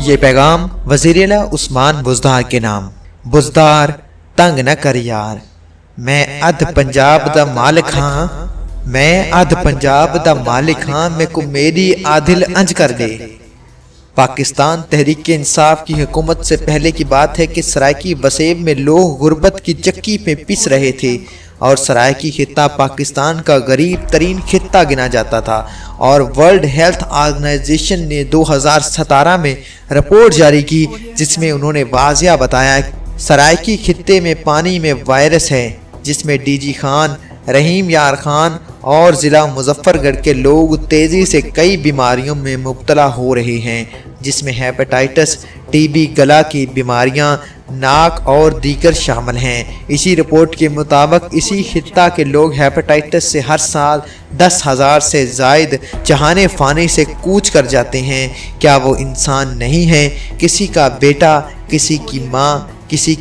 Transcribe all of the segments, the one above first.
یہ پیغام وزیر اعلیٰ عثمان بزدار کے نام۔ بزدار تنگ نہ کر یار، میں ادھ پنجاب دا مالک ہاں، میں ادھ پنجاب دا مالک ہاں، میں کو میری عادل انج کر دے۔ پاکستان تحریک انصاف کی حکومت سے پہلے کی بات ہے کہ سرائیکی وسیب میں لوگ غربت کی چکی پہ پس رہے تھے اور سرائیکی خطہ پاکستان کا غریب ترین خطہ گنا جاتا تھا، اور ورلڈ ہیلتھ آرگنائزیشن نے 2017 میں رپورٹ جاری کی جس میں انہوں نے واضح بتایا کہ سرائیکی خطے میں پانی میں وائرس ہے، جس میں ڈی جی خان، رحیم یار خان اور ضلع مظفر گڑھ کے لوگ تیزی سے کئی بیماریوں میں مبتلا ہو رہے ہیں، جس میں ہیپاٹائٹس، ٹی بی، گلا کی بیماریاں، ناک اور دیگر شامل ہیں۔ اسی رپورٹ کے مطابق اسی خطہ کے لوگ ہیپاٹائٹس سے ہر سال 10,000 سے زائد جہان فانی سے کوچ کر جاتے ہیں۔ کیا وہ انسان نہیں ہیں؟ کسی کا بیٹا، کسی کی ماں، کسی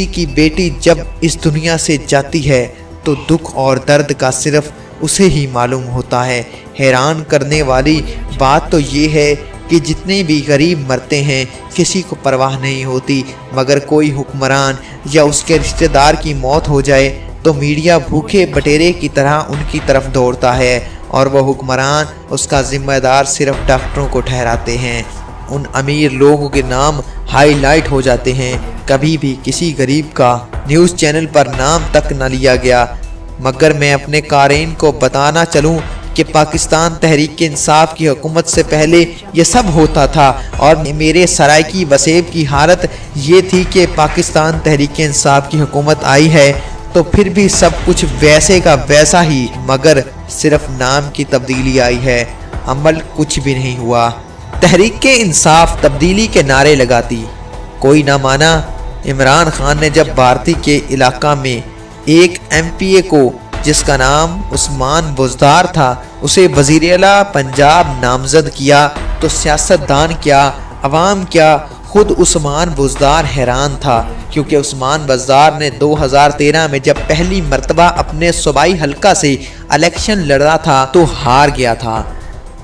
کی بیٹی جب اس دنیا سے جاتی ہے تو دکھ اور درد کا صرف اسے ہی معلوم ہوتا ہے۔ حیران کرنے والی بات تو یہ ہے کہ جتنے بھی غریب مرتے ہیں کسی کو پرواہ نہیں ہوتی، مگر کوئی حکمران یا اس کے رشتہ دار کی موت ہو جائے تو میڈیا بھوکے بٹیرے کی طرح ان کی طرف دوڑتا ہے، اور وہ حکمران اس کا ذمہ دار صرف ڈاکٹروں کو ٹھہراتے ہیں۔ ان امیر لوگوں کے نام ہائی لائٹ ہو جاتے ہیں، کبھی بھی کسی غریب کا نیوز چینل پر نام تک نہ لیا گیا۔ مگر میں اپنے قارئین کو بتانا چلوں کہ پاکستان تحریک انصاف کی حکومت سے پہلے یہ سب ہوتا تھا، اور میرے سرائیکی وسیب کی حالت یہ تھی کہ پاکستان تحریک انصاف کی حکومت آئی ہے تو پھر بھی سب کچھ ویسے کا ویسا ہی، مگر صرف نام کی تبدیلی آئی ہے، عمل کچھ بھی نہیں ہوا۔ تحریک انصاف تبدیلی کے نعرے لگاتی، کوئی نہ مانا۔ عمران خان نے جب بھارتی کے علاقہ میں ایک ایم پی اے کو جس کا نام عثمان بزدار تھا اسے وزیر اعلیٰ پنجاب نامزد کیا تو سیاستدان کیا، عوام کیا، خود عثمان بزدار حیران تھا، کیونکہ عثمان بزدار نے 2013 میں جب پہلی مرتبہ اپنے صوبائی حلقہ سے الیکشن لڑا تھا تو ہار گیا تھا۔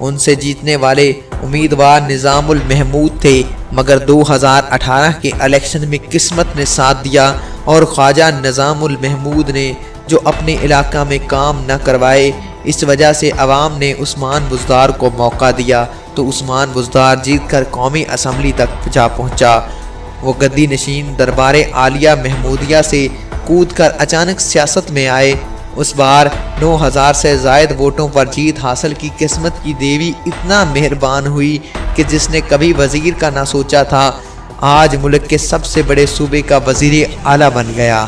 ان سے جیتنے والے امیدوار نظام المحمود تھے، مگر 2018 کے الیکشن میں قسمت نے ساتھ دیا اور خواجہ نظام المحمود نے جو اپنے علاقہ میں کام نہ کروائے، اس وجہ سے عوام نے عثمان بزدار کو موقع دیا تو عثمان بزدار جیت کر قومی اسمبلی تک جا پہنچا۔ وہ گدی نشین دربار عالیہ محمودیہ سے کود کر اچانک سیاست میں آئے۔ اس بار 9,000 سے زائد ووٹوں پر جیت حاصل کی قسمت کی دیوی اتنا مہربان ہوئی کہ جس نے کبھی وزیر کا نہ سوچا تھا آج ملک کے سب سے بڑے صوبے کا وزیر اعلیٰ بن گیا۔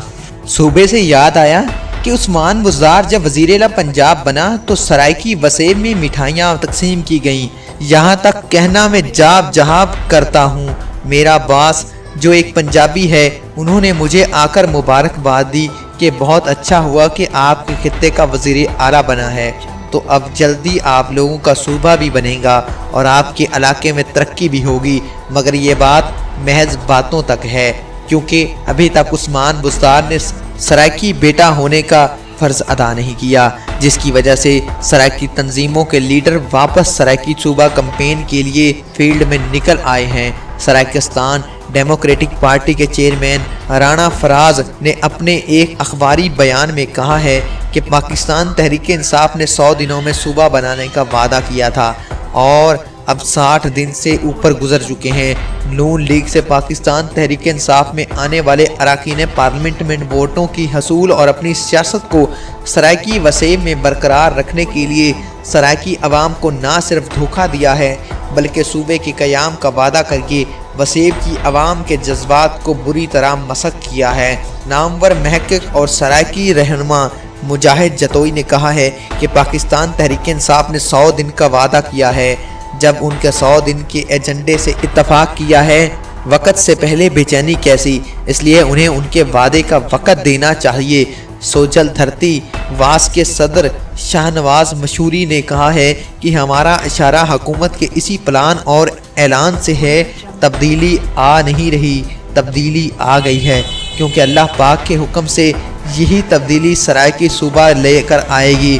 صوبے سے یاد آیا کہ عثمان بزدار جب وزیر اعلیٰ پنجاب بنا تو سرائیکی وسیب میں مٹھائیاں تقسیم کی گئیں، یہاں تک کہنا میں جاب جہاب کرتا ہوں۔ میرا باس جو ایک پنجابی ہے انہوں نے مجھے آ کر مبارکباد دی کہ بہت اچھا ہوا کہ آپ کے خطے کا وزیر اعلیٰ بنا ہے، تو اب جلدی آپ لوگوں کا صوبہ بھی بنے گا اور آپ کے علاقے میں ترقی بھی ہوگی، مگر یہ بات محض باتوں تک ہے، کیونکہ ابھی تک عثمان بزدار نے سرائیکی بیٹا ہونے کا فرض ادا نہیں کیا، جس کی وجہ سے سرائیکی تنظیموں کے لیڈر واپس سرائیکی صوبہ کمپین کے لیے فیلڈ میں نکل آئے ہیں۔ سرائیکستان ڈیموکریٹک پارٹی کے چیئرمین رانا فراز نے اپنے ایک اخباری بیان میں کہا ہے کہ پاکستان تحریک انصاف نے 100 دنوں میں صوبہ بنانے کا وعدہ کیا تھا اور اب 60 دن سے اوپر گزر چکے ہیں۔ نون لیگ سے پاکستان تحریک انصاف میں آنے والے اراکین پارلیمنٹ میں ووٹوں کی حصول اور اپنی سیاست کو سرائیکی وسیب میں برقرار رکھنے کے لیے سرائیکی عوام کو نہ صرف دھوکہ دیا ہے بلکہ صوبے کے قیام کا وعدہ کر کے وسیب کی عوام کے جذبات کو بری طرح مسخ کیا ہے۔ نامور محقق اور سرائیکی رہنما مجاہد جتوئی نے کہا ہے کہ پاکستان تحریک انصاف نے 100 دن کا وعدہ کیا ہے، جب ان کے 100 دن کے ایجنڈے سے اتفاق کیا ہے، وقت سے پہلے بے چینی کیسی، اس لیے انہیں ان کے وعدے کا وقت دینا چاہیے۔ سوجل دھرتی واس کے صدر شاہنواز مشوری نے کہا ہے کہ ہمارا اشارہ حکومت کے اسی پلان اور اعلان سے ہے، تبدیلی آ نہیں رہی، تبدیلی آ گئی ہے، کیونکہ اللہ پاک کے حکم سے یہی تبدیلی سرائیکی صوبہ لے کر آئے گی۔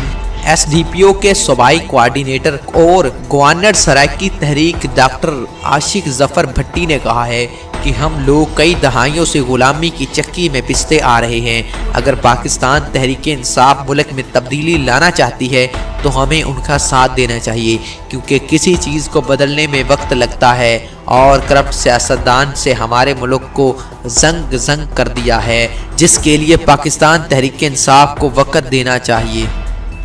SDPO के सूबाई कोऑर्डिनेटर और गवर्नर सराइकी तहरीक डॉक्टर आशिक जफर भट्टी ने कहा है कि हम लोग कई दहाइयों से गुलामी की चक्की में पिसते आ रहे हैं। अगर पाकिस्तान तहरीक इंसाफ मुल्क में तब्दीली लाना चाहती है तो हमें उनका साथ देना चाहिए, क्योंकि किसी चीज़ को बदलने में वक्त लगता है और करप्ट सियासतदान से हमारे मुल्क को जंग कर दिया है, जिसके लिए पाकिस्तान तहरीक इंसाफ को वक्त देना चाहिए।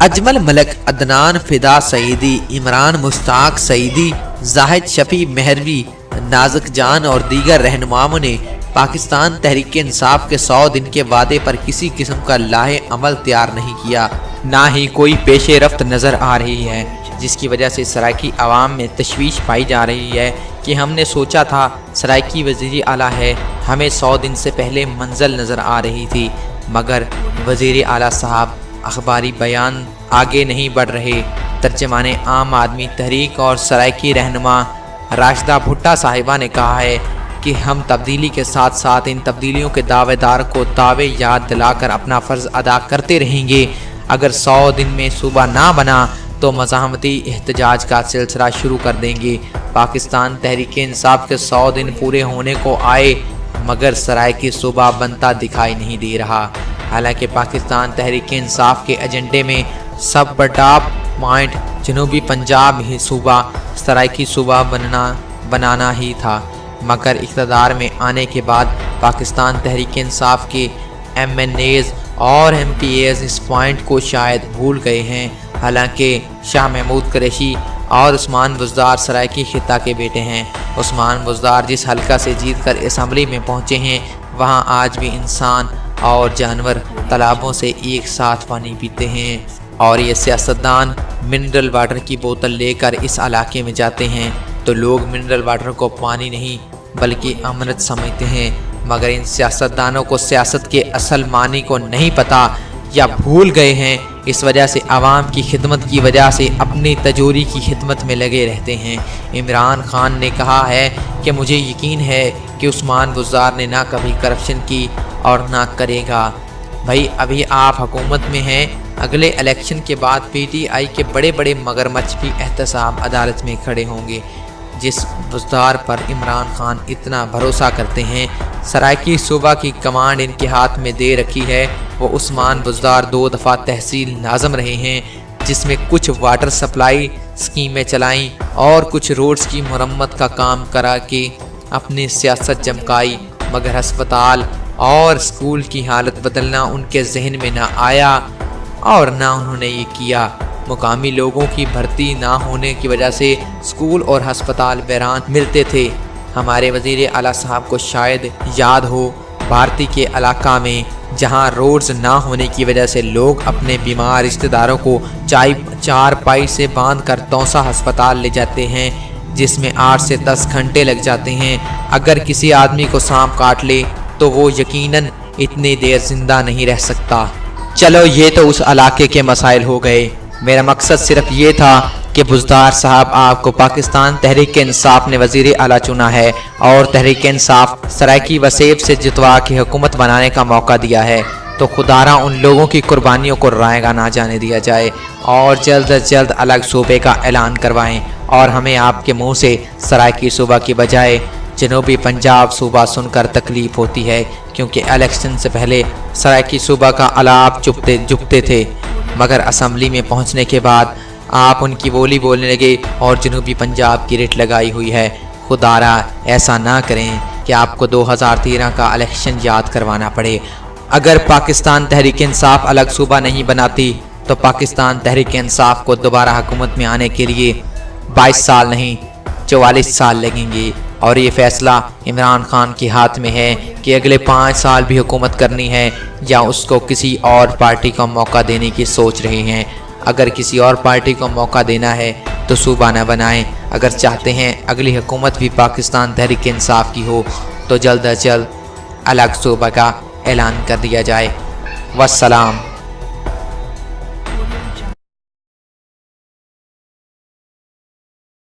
अजमल मलक, अदनान फिदा सईदी, इमरान मुश्ताक सईदी, जाहिद शफी मेहरवी, नाज़िक जान और दीगर रहनुमाओं ने पाकिस्तान तहरीक इंसाफ के 100 दिन के वादे पर किसी किस्म का लाहे अमल तैयार नहीं किया, ना ही कोई पेशे रफ्त नज़र आ रही है, जिसकी वजह से सराइकी आवाम में तशवीश पाई जा रही है कि हमने सोचा था सराइकी वज़ीर आला है, हमें 100 दिन से पहले मंजिल नज़र आ रही थी, मगर वज़ीर आला साहब अखबारी बयान आगे नहीं बढ़ रहे। तर्जमाने आम आदमी तहरीक और सराइकी रहनुमा राशिदा भुट्टा साहिबा ने कहा है कि हम तब्दीली के साथ साथ इन तब्दीलियों के दावेदार को दावे याद दिलाकर अपना फ़र्ज़ अदा करते रहेंगे। अगर 100 दिन में सूबा ना बना तो मज़ाहमती एहतजाज का सिलसिला शुरू कर देंगे। पाकिस्तान तहरीक इंसाफ के 100 दिन पूरे होने को आए, मगर सराइकी सूबा बनता दिखाई नहीं दे रहा। हालांकि पाकिस्तान तहरीक इंसाफ के एजेंडे में सब पर टॉप पॉइंट जनूबी पंजाब ही सूबा सराइकी सूबा बनाना ही था, मगर इक़्तिदार में आने के बाद पाकिस्तान तहरीक इंसाफ के MNAs और MPAs इस पॉइंट को शायद भूल गए हैं। हालांकि शाह महमूद कुरैशी और उस्मान बुज़दार सराइकी खिता के बेटे हैं। उस्मान बुज़दार जिस हल्का से जीत कर असम्बली में पहुँचे हैं, वहाँ आज भी इंसान और जानवर तालाबों से एक साथ पानी पीते हैं, और ये सियासतदान मिनरल वाटर की बोतल लेकर इस इलाके में जाते हैं तो लोग मिनरल वाटर को पानी नहीं बल्कि अमृत समझते हैं। मगर इन सियासतदानों को सियासत के असल मानी को नहीं पता या भूल गए हैं। इस वजह से आवाम की खिदमत की वजह से अपनी तजोरी की खिदमत में लगे रहते हैं। इमरान खान ने कहा है कि मुझे यकीन है कि उस्मान बुज़दार ने ना कभी करप्शन की और ना करेगा। भाई अभी आप हुकूमत में हैं, अगले इलेक्शन के बाद PTI के बड़े बड़े मगरमच्छ भी एहतसाब अदालत में खड़े होंगे। जिस बुज़दार पर इमरान खान इतना भरोसा करते हैं, सराइकी सूबा की कमांड इनके हाथ में दे रखी है, वो उस्मान बुज़दार 2 दफ़ा तहसील नाज़म रहे हैं, जिसमें कुछ वाटर सप्लाई स्कीमें चलाईं और कुछ रोड्स की मरम्मत का काम करा के अपनी सियासत चमकाई, मगर हस्पताल और स्कूल की हालत बदलना उनके जहन में ना आया और ना उन्होंने ये किया। मुकामी लोगों की भर्ती ना होने की वजह से स्कूल और हस्पताल वीरान मिलते थे। हमारे वज़ीर आला साहब को शायद याद हो, भारती के इलाका में जहां रोड्स ना होने की वजह से लोग अपने बीमार रिश्तेदारों को चारपाई से बांध कर तौसा हस्पताल ले जाते हैं, जिसमें 8 से 10 घंटे लग जाते हैं। अगर किसी आदमी को सांप काट ले तो वो यकीनन इतनी देर जिंदा नहीं रह सकता। चलो ये तो उस इलाके के मसाइल हो गए। मेरा मकसद सिर्फ ये था कि बुज़दार साहब आपको पाकिस्तान तहरीक इंसाफ ने वज़ीर आला चुना है और तहरीक इंसाफ सराइकी वसेब से जितवा के हुकूमत बनाने का मौका दिया है, तो खुदारा उन लोगों की कुर्बानियों को रायगा ना जाने दिया जाए और जल्द अज जल्द अलग सूबे का ऐलान करवाएं और हमें आपके मुंह से सराइकी सूबा की बजाय जनूबी पंजाब सूबा सुनकर तकलीफ़ होती है, क्योंकि इलेक्शन से पहले सराइकी सूबा का अलाप चुपते थे, मगर असम्बली में पहुंचने के बाद आप उनकी बोली बोलने लगे और जनूबी पंजाब की रेट लगाई हुई है। खुदारा ऐसा ना करें कि आपको 2013 का इलेक्शन याद करवाना पड़े। अगर पाकिस्तान तहरीक इंसाफ अलग सूबा नहीं बनाती तो पाकिस्तान तहरीक इंसाफ को दोबारा हुकूमत में आने के लिए 22 साल नहीं 44 साल लगेंगे, और ये फ़ैसला इमरान खान के हाथ में है कि अगले 5 साल भी हुकूमत करनी है या उसको किसी और पार्टी को मौका देने की सोच रहे हैं। अगर किसी और पार्टी को मौका देना है तो सूबा न बनाएं। अगर चाहते हैं अगली हुकूमत भी पाकिस्तान तहरीक इंसाफ की हो तो जल्द अज जल्द अलग सूबा का ऐलान कर दिया जाए। वस्सलाम।